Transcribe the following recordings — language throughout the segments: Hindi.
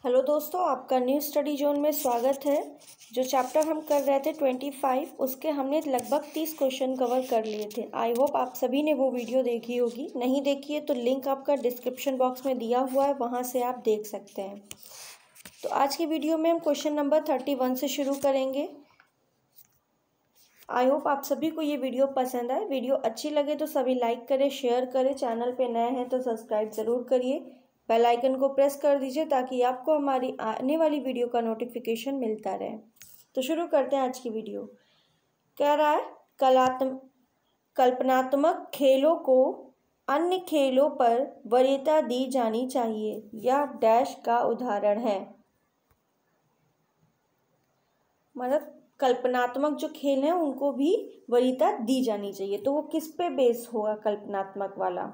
हेलो दोस्तों, आपका न्यू स्टडी जोन में स्वागत है। जो चैप्टर हम कर रहे थे 25 उसके हमने लगभग 30 क्वेश्चन कवर कर लिए थे। आई होप आप सभी ने वो वीडियो देखी होगी। नहीं देखी है तो लिंक आपका डिस्क्रिप्शन बॉक्स में दिया हुआ है, वहाँ से आप देख सकते हैं। तो आज की वीडियो में हम क्वेश्चन नंबर 31 से शुरू करेंगे। आई होप आप सभी को ये वीडियो पसंद आए। वीडियो अच्छी लगे तो सभी लाइक करें, शेयर करें। चैनल पे नए हैं तो सब्सक्राइब ज़रूर करिए। बेल आइकन को प्रेस कर दीजिए ताकि आपको हमारी आने वाली वीडियो का नोटिफिकेशन मिलता रहे। तो शुरू करते हैं आज की वीडियो। कह रहा है कल्पनात्मक खेलों को अन्य खेलों पर वरीयता दी जानी चाहिए। यह डैश का उदाहरण है। मतलब कल्पनात्मक जो खेल हैं उनको भी वरीयता दी जानी चाहिए। तो वो किस पे बेस होगा कल्पनात्मक वाला?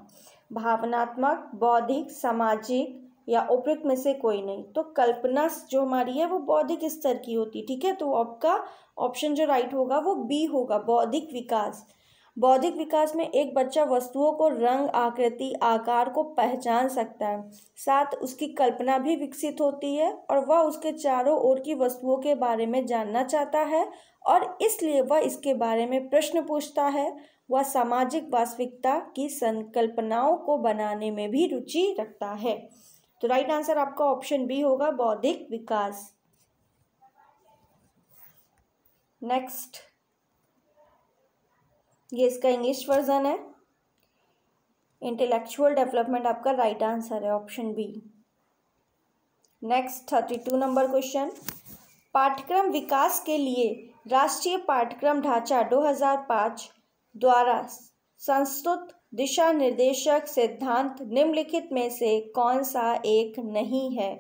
भावनात्मक, बौद्धिक, सामाजिक या उपयुक्त में से कोई नहीं। तो कल्पना जो हमारी है वो बौद्धिक स्तर की होती है। ठीक है, तो आपका ऑप्शन जो राइट होगा वो बी होगा, बौद्धिक विकास। बौद्धिक विकास में एक बच्चा वस्तुओं को रंग, आकृति, आकार को पहचान सकता है, साथ उसकी कल्पना भी विकसित होती है और वह उसके चारों ओर की वस्तुओं के बारे में जानना चाहता है और इसलिए वह इसके बारे में प्रश्न पूछता है। वह सामाजिक वास्तविकता की संकल्पनाओं को बनाने में भी रुचि रखता है। तो राइट आंसर आपका ऑप्शन बी होगा, बौद्धिक विकास। नेक्स्ट, ये इसका इंग्लिश वर्जन है। इंटेलेक्चुअल डेवलपमेंट आपका राइट आंसर है, option B. Next 32 number question. पाठ्यक्रम विकास के लिए राष्ट्रीय पाठ्यक्रम ढांचा 2005 द्वारा संस्तुत दिशा निर्देशक सिद्धांत निम्नलिखित में से कौन सा एक नहीं है?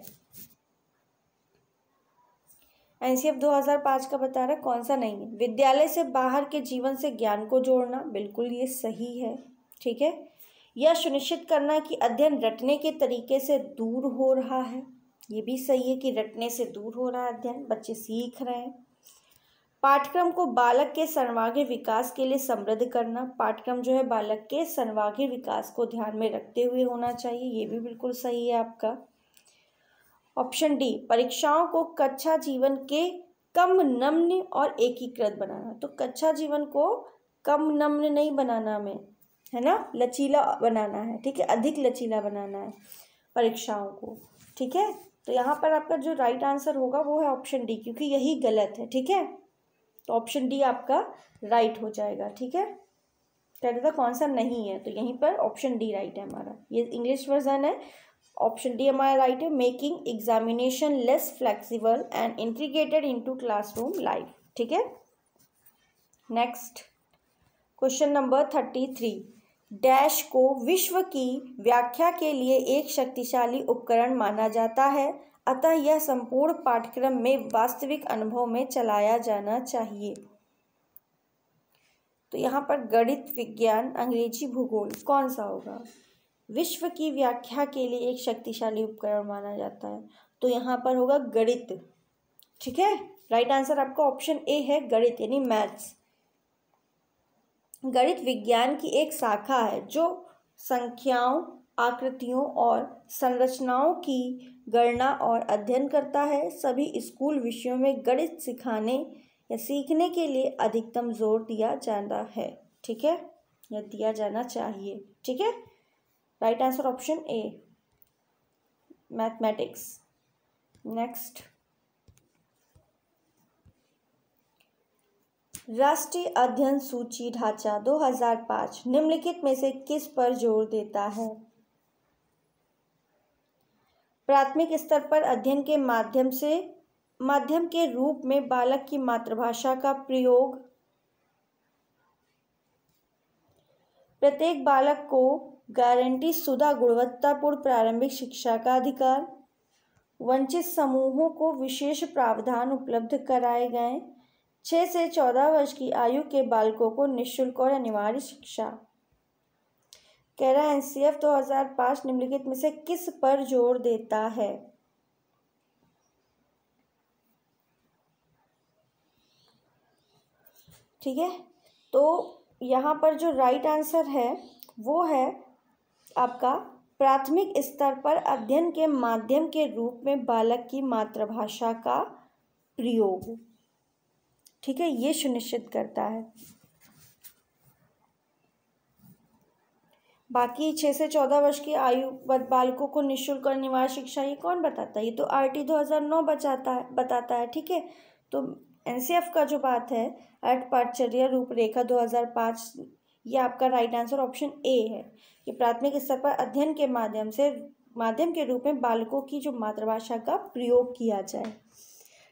एनसीएफ 2005 का बता रहा है कौन सा नहीं है। विद्यालय से बाहर के जीवन से ज्ञान को जोड़ना, बिल्कुल ये सही है। ठीक है, यह सुनिश्चित करना कि अध्ययन रटने के तरीके से दूर हो रहा है, ये भी सही है कि रटने से दूर हो रहा है अध्ययन, बच्चे सीख रहे हैं। पाठ्यक्रम को बालक के सर्वांगीण विकास के लिए समृद्ध करना, पाठ्यक्रम जो है बालक के सर्वांगीण विकास को ध्यान में रखते हुए होना चाहिए, ये भी बिल्कुल सही है आपका। ऑप्शन डी, परीक्षाओं को कक्षा जीवन के कम नम्र और एकीकृत बनाना। तो कक्षा जीवन को कम नम्र नहीं बनाना हमें, है ना, लचीला बनाना है। ठीक है, अधिक लचीला बनाना है परीक्षाओं को। ठीक है, तो यहाँ पर आपका जो राइट आंसर होगा वो है ऑप्शन डी, क्योंकि यही गलत है। ठीक है, तो ऑप्शन डी आपका राइट हो जाएगा। ठीक है, कह रहा था कौन सा नहीं है, तो यहीं पर ऑप्शन डी राइट है हमारा। ये इंग्लिश वर्जन है, ऑप्शन डी हमारा राइट है। Making examination less flexible and integrated into classroom life. ठीक है, नेक्स्ट क्वेश्चन नंबर 33। डैश को विश्व की व्याख्या के लिए एक शक्तिशाली उपकरण माना जाता है, अतः यह संपूर्ण पाठ्यक्रम में वास्तविक अनुभव में चलाया जाना चाहिए। तो यहाँ पर गणित, विज्ञान, अंग्रेजी, भूगोल कौन सा होगा? विश्व की व्याख्या के लिए एक शक्तिशाली उपकरण माना जाता है, तो यहाँ पर होगा गणित। ठीक है, राइट आंसर आपका ऑप्शन ए है, गणित यानी मैथ्स। गणित विज्ञान की एक शाखा है जो संख्याओं, आकृतियों और संरचनाओं की गणना और अध्ययन करता है। सभी स्कूल विषयों में गणित सिखाने या सीखने के लिए अधिकतम जोर दिया जाता है। ठीक है, या दिया जाना चाहिए। ठीक है, right answer option A, mathematics. Next, राष्ट्रीय अध्ययन सूची ढांचा 2005 निम्नलिखित में से किस पर जोर देता है? प्राथमिक स्तर पर अध्ययन के माध्यम के रूप में बालक की मातृभाषा का प्रयोग, प्रत्येक बालक को गारंटी शुदा गुणवत्तापूर्ण प्रारंभिक शिक्षा का अधिकार, वंचित समूहों को विशेष प्रावधान उपलब्ध कराए गए, 6 से 14 वर्ष की आयु के बालकों को निःशुल्क और अनिवार्य शिक्षा। कह रहा है एनसीएफ 2005 निम्नलिखित में से किस पर जोर देता है? ठीक है, तो यहाँ पर जो राइट आंसर है वो है आपका प्राथमिक स्तर पर अध्ययन के माध्यम के रूप में बालक की मातृभाषा का प्रयोग, ठीक है, ये सुनिश्चित करता है। बाकी 6 से 14 वर्ष की आयु बालकों को निःशुल्क और अनिवार्य शिक्षा, ये कौन बताता है? ये तो RT 2009 बताता है, ठीक है। तो NCF का जो बात है, अर्थ पाठचर्या रूपरेखा 2005, ये आपका राइट आंसर ऑप्शन ए है कि प्राथमिक स्तर पर अध्ययन के माध्यम के रूप में बालकों की जो मातृभाषा का प्रयोग किया जाए,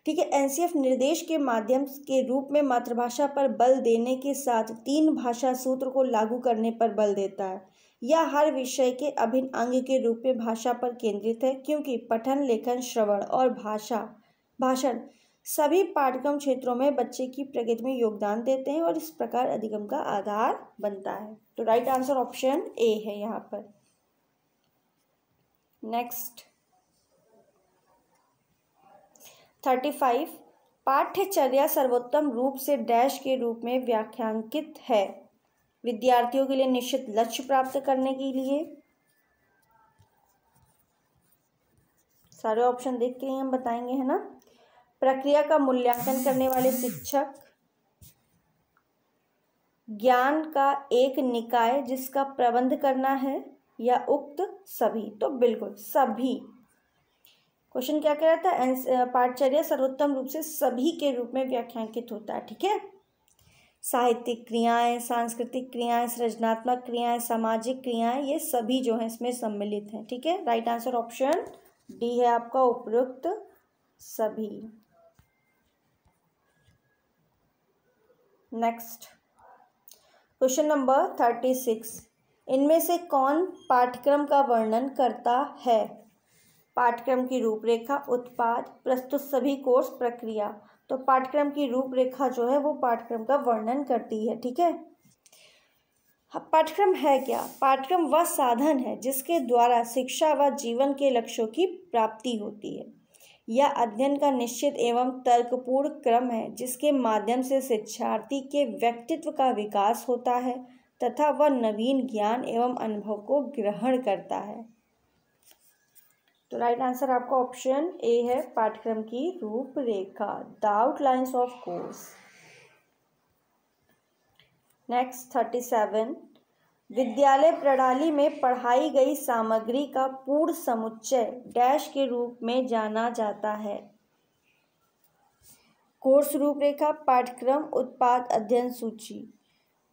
ठीक है। NCF निर्देश के माध्यम के रूप में मातृभाषा पर बल देने के साथ 3 भाषा सूत्र को लागू करने पर बल देता है। यह हर विषय के अभिन्न अंग के रूप में भाषा पर केंद्रित है, क्योंकि पठन, लेखन, श्रवण और भाषण सभी पाठ्यक्रम क्षेत्रों में बच्चे की प्रगति में योगदान देते हैं और इस प्रकार अधिगम का आधार बनता है। तो राइट आंसर ऑप्शन ए है यहाँ पर। नेक्स्ट 35, पाठ्यचर्या सर्वोत्तम रूप से डैश के रूप में व्याख्यांकित है। विद्यार्थियों के लिए निश्चित लक्ष्य प्राप्त करने के लिए, सारे ऑप्शन देख के हम बताएंगे, है ना। प्रक्रिया का मूल्यांकन करने वाले शिक्षक, ज्ञान का एक निकाय जिसका प्रबंध करना है, या उक्त सभी। तो बिल्कुल सभी। क्वेश्चन क्या कह रहा था? पाठचर्या सर्वोत्तम रूप से सभी के रूप में व्याख्यांकित होता है, ठीक है। साहित्यिक क्रियाएं, सांस्कृतिक क्रियाएं, सृजनात्मक क्रियाएं, सामाजिक क्रियाएं, ये सभी जो हैं इसमें सम्मिलित हैं, ठीक है। राइट आंसर ऑप्शन डी है आपका, उपरोक्त सभी। नेक्स्ट क्वेश्चन नंबर 36, इनमें से कौन पाठ्यक्रम का वर्णन करता है? पाठ्यक्रम की रूपरेखा, उत्पाद, प्रस्तुत सभी कोर्स, प्रक्रिया। तो पाठ्यक्रम की रूपरेखा जो है वो पाठ्यक्रम का वर्णन करती है, ठीक है। पाठ्यक्रम है क्या? पाठ्यक्रम वह साधन है जिसके द्वारा शिक्षा व जीवन के लक्ष्यों की प्राप्ति होती है। यह अध्ययन का निश्चित एवं तर्कपूर्ण क्रम है जिसके माध्यम से शिक्षार्थी के व्यक्तित्व का विकास होता है तथा वह नवीन ज्ञान एवं अनुभव को ग्रहण करता है। तो राइट आंसर आपका ऑप्शन ए है, पाठ्यक्रम की रूपरेखा, the outlines of course. Next 37, विद्यालय प्रणाली में पढ़ाई गई सामग्री का पूर्ण समुच्चय डैश के रूप में जाना जाता है। कोर्स रूपरेखा, पाठ्यक्रम, उत्पाद, अध्ययन सूची।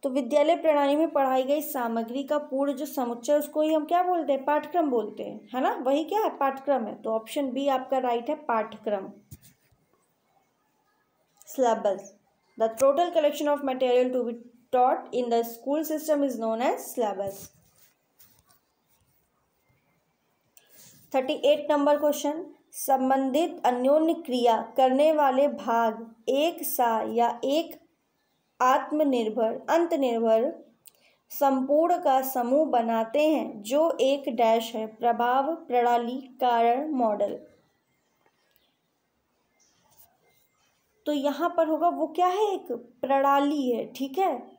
तो विद्यालय प्रणाली में पढ़ाई गई सामग्री का पूर्ण जो समुच्चय, उसको ही हम क्या बोलते हैं? पाठ्यक्रम बोलते हैं, है ना। वही क्या है? पाठ्यक्रम है। तो ऑप्शन बी आपका राइट है, पाठ्यक्रम। Syllabus, the total collection of material to be taught in the school system is known as syllabus. 38 number question, संबंधित अन्योन्य क्रिया करने वाले भाग एक सा या एक आत्मनिर्भर अंतनिर्भर संपूर्ण का समूह बनाते हैं जो एक डैश है। प्रभाव, प्रणाली, कारण, मॉडल। तो यहाँ पर होगा वो क्या है? एक प्रणाली है, ठीक है।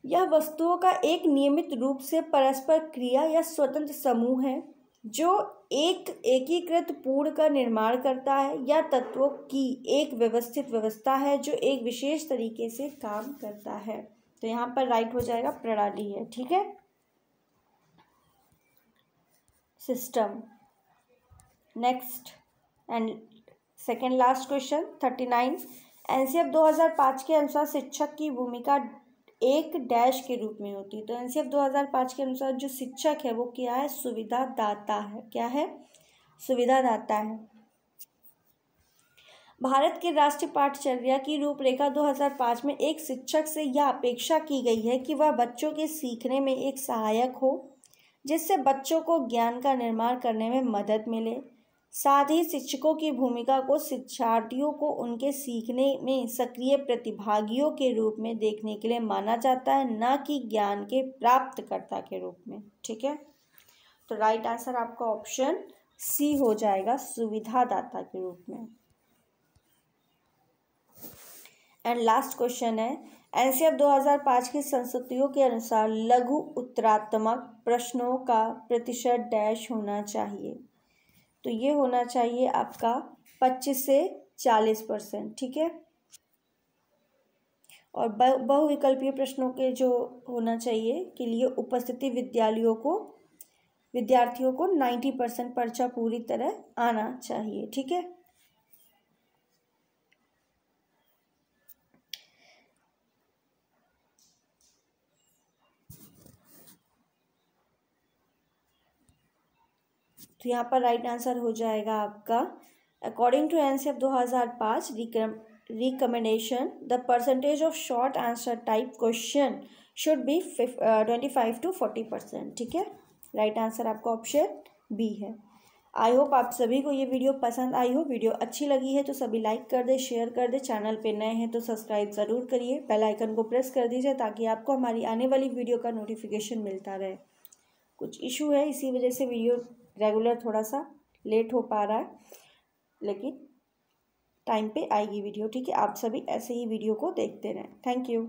यह वस्तुओं का एक नियमित रूप से परस्पर क्रिया या स्वतंत्र समूह है जो एक एकीकृत पूर्ण का निर्माण करता है, या तत्वों की एक व्यवस्थित व्यवस्था है जो एक विशेष तरीके से काम करता है। तो यहाँ पर राइट हो जाएगा, प्रणाली है, ठीक है। System. Next and second last question 39, NCF 2005 के अनुसार शिक्षक की भूमिका एक डैश के रूप में होती है। तो NCF 2005 के अनुसार जो शिक्षक है वो क्या है? सुविधादाता है। क्या है? सुविधादाता है। भारत के राष्ट्रीय पाठचर्या की रूपरेखा 2005 में एक शिक्षक से यह अपेक्षा की गई है कि वह बच्चों के सीखने में एक सहायक हो जिससे बच्चों को ज्ञान का निर्माण करने में मदद मिले। साथ ही शिक्षकों की भूमिका को शिक्षार्थियों को उनके सीखने में सक्रिय प्रतिभागियों के रूप में देखने के लिए माना जाता है, न कि ज्ञान के प्राप्तकर्ता के रूप में, ठीक है। तो राइट आंसर आपका ऑप्शन सी हो जाएगा, सुविधादाता के रूप में। एंड लास्ट क्वेश्चन है, एनसीएफ 2005 की संस्तुतियों के अनुसार लघु उत्तरात्मक प्रश्नों का प्रतिशत डैश होना चाहिए। तो ये होना चाहिए आपका 25 से 40%, ठीक है। और बहुविकल्पीय प्रश्नों के जो होना चाहिए के लिए उपस्थिति विद्यार्थियों को 90% पर्चा पूरी तरह आना चाहिए, ठीक है। तो यहाँ पर राइट आंसर हो जाएगा आपका according to NCF 2005 recommendation the percentage of short answer type question should be 25 to 40%, ठीक है। राइट आंसर आपका ऑप्शन बी है। आई होप आप सभी को ये वीडियो पसंद आई हो। वीडियो अच्छी लगी है तो सभी लाइक कर दे, शेयर कर दे। चैनल पे नए हैं तो सब्सक्राइब ज़रूर करिए, बेल आइकन को प्रेस कर दीजिए ताकि आपको हमारी आने वाली वीडियो का नोटिफिकेशन मिलता रहे। कुछ इशू है इसी वजह से वीडियो रेगुलर थोड़ा सा लेट हो पा रहा है, लेकिन टाइम पे आएगी वीडियो, ठीक है। आप सभी ऐसे ही वीडियो को देखते रहें। Thank you.